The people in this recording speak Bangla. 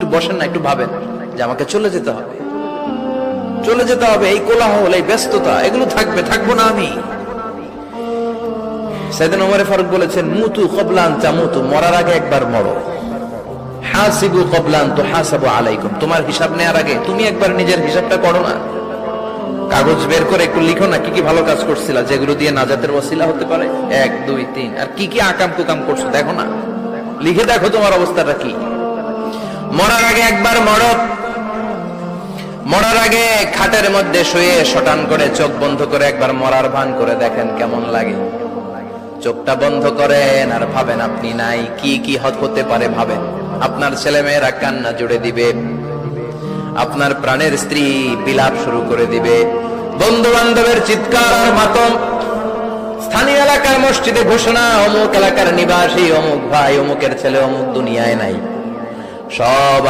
একটু বসেন না, একটু ভাবেন যে আমাকে চলে যেতে হবে, চলে যেতে হবে। এই কোলাহল, এই ব্যস্ততা, এগুলো থাকবে, থাকবো না আমি। সাইয়েদনা ওমর ফারুক বলেছেন, মুতু ক্বাবলা আন তামুতু, মরার আগে একবার মরো। হাসিবু ক্বাবলা আন তুহাসাবু আলাইকুম, তোমার হিসাব নেওয়ার আগে তুমি একবার নিজের হিসাবটা করো না। কাগজ বের করে একটু লিখো না কি কি ভালো কাজ করছিলা, যেগুলো দিয়ে নাজাতের ওসিলা হতে পারে, 1 2 3, আর কি কি আকাম কুকাম করছো দেখো না, লিখে দেখো তোমার অবস্থাটা কি। মরার আগে একবার মরো। মরার আগে খাটের মধ্যে শুয়ে শটান করে চোখ বন্ধ করে একবার মরার ভান করে দেখেন কেমন লাগে। চোখটা বন্ধ করেন আর ভাবেন আপনি নাই, কি কি হতে পারে ভাবেন। আপনার ছেলে মেয়েরা কান্না জুড়ে দিবে, আপনার প্রাণের স্ত্রী বিলাপ শুরু করে দিবে, বন্ধু বান্ধবের চিৎকার আর মাতম, স্থানীয় এলাকার মসজিদে ঘোষণা, অমুক এলাকার নিবাসী অমুক ভাই অমুকের ছেলে অমুক দুনিয়ায় নাই। সব